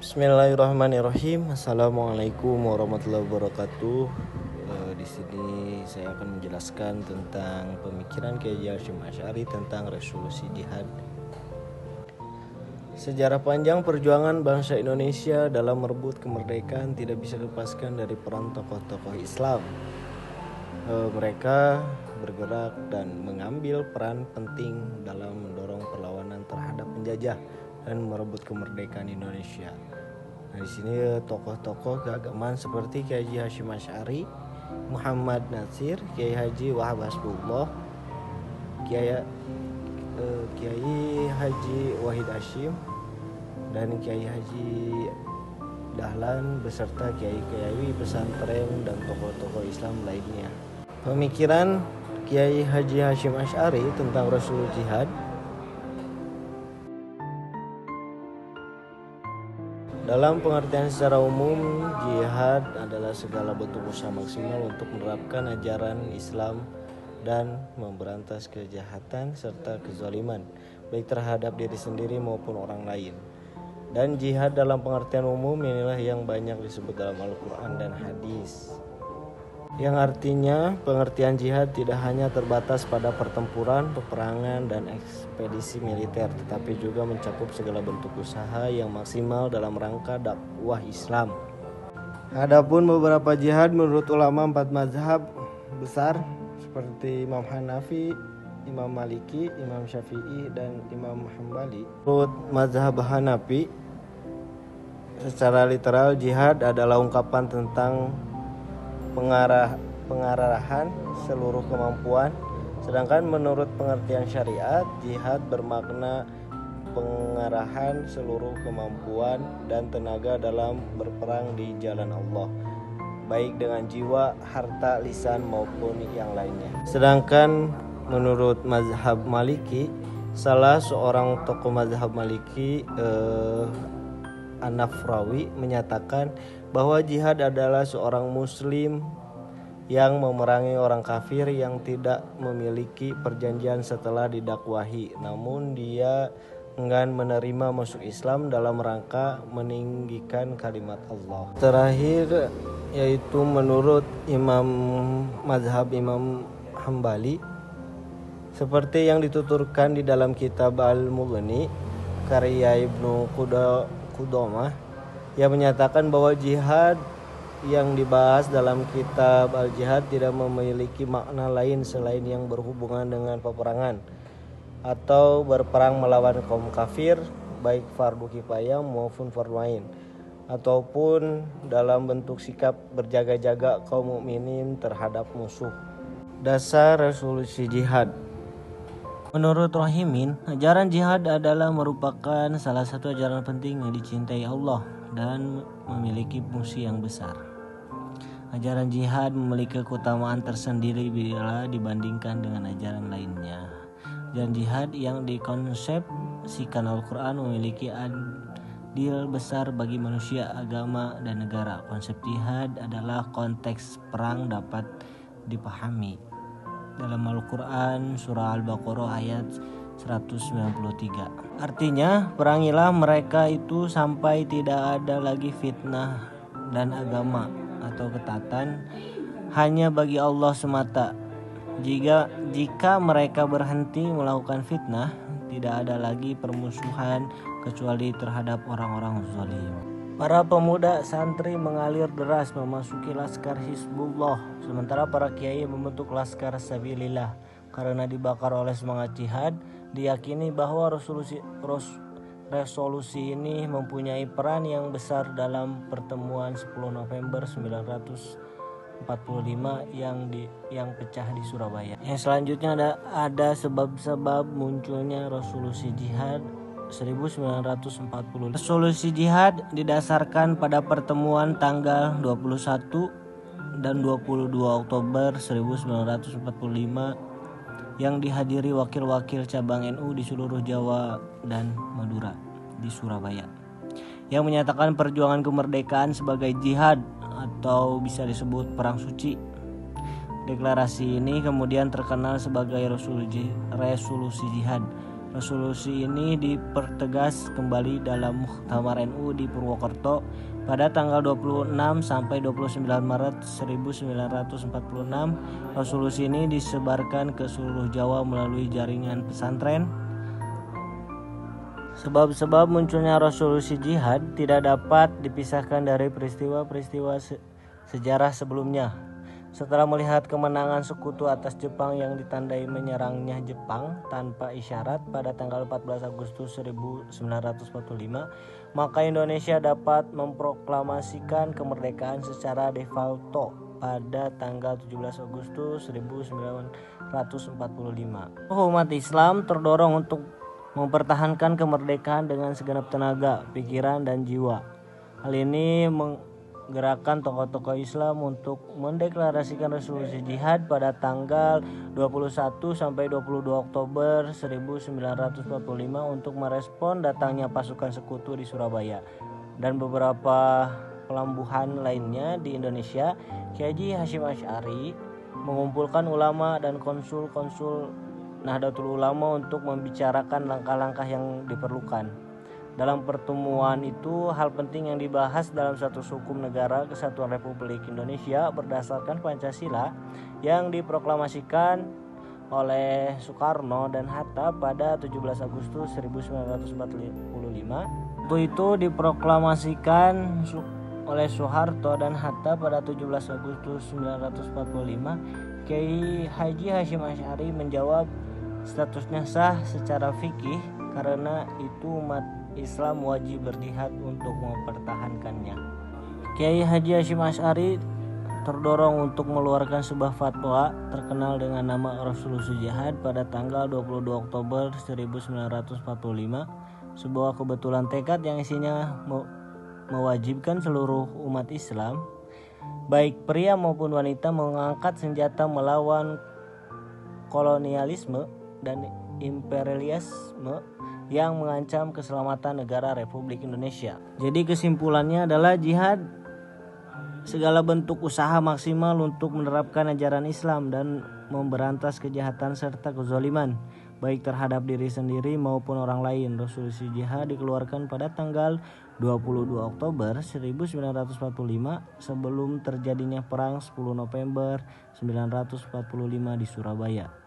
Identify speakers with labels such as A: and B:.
A: Bismillahirrahmanirrahim. Assalamualaikum warahmatullahi wabarakatuh. Di sini saya akan menjelaskan tentang pemikiran Kiai Hasyim Asy'ari tentang resolusi jihad. Sejarah panjang perjuangan bangsa Indonesia dalam merebut kemerdekaan tidak bisa dilepaskan dari peran tokoh-tokoh Islam. Mereka bergerak dan mengambil peran penting dalam mendorong perlawanan terhadap penjajah dan merebut kemerdekaan Indonesia. Nah, di sini tokoh-tokoh keagamaan seperti Kiai Hasyim Asy'ari, Muhammad Natsir, Kiai Haji Wahab Hasbullah, Kiai Haji Wahid Hasyim, dan Kiai Haji Dahlan beserta kiai-kiai pesantren dan tokoh-tokoh Islam lainnya. Pemikiran Kiai Haji Hasyim Asy'ari tentang resolusi jihad. Dalam pengertian secara umum, jihad adalah segala bentuk usaha maksimal untuk menerapkan ajaran Islam dan memberantas kejahatan serta kezaliman, baik terhadap diri sendiri maupun orang lain. Dan jihad dalam pengertian umum inilah yang banyak disebut dalam Al-Quran dan hadis, yang artinya pengertian jihad tidak hanya terbatas pada pertempuran, peperangan, dan ekspedisi militer, tetapi juga mencakup segala bentuk usaha yang maksimal dalam rangka dakwah Islam. Adapun beberapa jihad menurut ulama 4 mazhab besar seperti Imam Hanafi, Imam Maliki, Imam Syafi'i, dan Imam Hambali. Menurut mazhab Hanafi, secara literal jihad adalah ungkapan tentang pengarahan seluruh kemampuan, sedangkan menurut pengertian syariat, jihad bermakna pengarahan seluruh kemampuan dan tenaga dalam berperang di jalan Allah, baik dengan jiwa, harta, lisan maupun yang lainnya. Sedangkan menurut mazhab Maliki, salah seorang tokoh mazhab Maliki, An-Nafrawi, menyatakan bahwa jihad adalah seorang muslim yang memerangi orang kafir yang tidak memiliki perjanjian setelah didakwahi, namun dia enggan menerima masuk Islam dalam rangka meninggikan kalimat Allah. Terakhir yaitu menurut mazhab Imam Hambali, seperti yang dituturkan di dalam kitab Al-Mughni karya Ibnu Qudamah, yang menyatakan bahwa jihad yang dibahas dalam kitab Al-Jihad tidak memiliki makna lain selain yang berhubungan dengan peperangan atau berperang melawan kaum kafir, baik fardu kifayah maupun fardu ain, ataupun dalam bentuk sikap berjaga-jaga kaum mukminin terhadap musuh. Dasar resolusi jihad. Menurut Rahimin, ajaran jihad adalah merupakan salah satu ajaran penting yang dicintai Allah dan memiliki fungsi yang besar. Ajaran jihad memiliki keutamaan tersendiri bila dibandingkan dengan ajaran lainnya. Ajaran jihad yang dikonsepsikan Al-Quran memiliki adil besar bagi manusia, agama, dan negara. Konsep jihad adalah konteks perang dapat dipahami dalam Al-Quran surah Al-Baqarah ayat 193. Artinya, perangilah mereka itu sampai tidak ada lagi fitnah dan agama atau ketatan hanya bagi Allah semata. Jika mereka berhenti melakukan fitnah, tidak ada lagi permusuhan kecuali terhadap orang-orang zalim. Para pemuda santri mengalir deras memasuki laskar Hizbullah, sementara para kiai membentuk laskar Sabilillah. Karena dibakar oleh semangat jihad, diyakini bahwa resolusi ini mempunyai peran yang besar dalam pertemuan 10 November 1945 yang pecah di Surabaya. Yang selanjutnya ada sebab-sebab munculnya resolusi jihad 1940. Resolusi jihad didasarkan pada pertemuan tanggal 21 dan 22 Oktober 1945 yang dihadiri wakil-wakil cabang NU di seluruh Jawa dan Madura di Surabaya, yang menyatakan perjuangan kemerdekaan sebagai jihad atau bisa disebut perang suci. Deklarasi ini kemudian terkenal sebagai resolusi jihad Resolusi ini dipertegas kembali dalam Muktamar NU di Purwokerto pada tanggal 26 sampai 29 Maret 1946. Resolusi ini disebarkan ke seluruh Jawa melalui jaringan pesantren. Sebab-sebab munculnya resolusi jihad tidak dapat dipisahkan dari peristiwa-peristiwa sejarah sebelumnya. Setelah melihat kemenangan sekutu atas Jepang yang ditandai menyerangnya Jepang tanpa isyarat pada tanggal 14 Agustus 1945, maka Indonesia dapat memproklamasikan kemerdekaan secara de facto pada tanggal 17 Agustus 1945. Umat Islam terdorong untuk mempertahankan kemerdekaan dengan segenap tenaga, pikiran, dan jiwa. Hal ini menggerakkan tokoh-tokoh Islam untuk mendeklarasikan resolusi jihad pada tanggal 21 sampai 22 Oktober 1945 untuk merespon datangnya pasukan sekutu di Surabaya dan beberapa pelambuhan lainnya di Indonesia. Kiai Haji Hasyim Asy'ari mengumpulkan ulama dan konsul-konsul Nahdlatul Ulama untuk membicarakan langkah-langkah yang diperlukan. Dalam pertemuan itu, hal penting yang dibahas dalam status hukum negara Kesatuan Republik Indonesia berdasarkan Pancasila yang diproklamasikan oleh Soekarno dan Hatta pada 17 Agustus 1945. Itu diproklamasikan oleh Soeharto dan Hatta pada 17 Agustus 1945. Kiai Haji Hasyim Asy'ari menjawab statusnya sah secara fikih karena itu umat Islam wajib berjihad untuk mempertahankannya. Kiai Haji Hasyim Asy'ari terdorong untuk mengeluarkan sebuah fatwa terkenal dengan nama Resolusi Jihad pada tanggal 22 Oktober 1945, sebuah kebetulan tekad yang isinya mewajibkan seluruh umat Islam, baik pria maupun wanita, mengangkat senjata melawan kolonialisme dan imperialisme yang mengancam keselamatan negara Republik Indonesia. Jadi kesimpulannya adalah jihad segala bentuk usaha maksimal untuk menerapkan ajaran Islam dan memberantas kejahatan serta kezaliman baik terhadap diri sendiri maupun orang lain. Resolusi jihad dikeluarkan pada tanggal 22 Oktober 1945 sebelum terjadinya perang 10 November 1945 di Surabaya.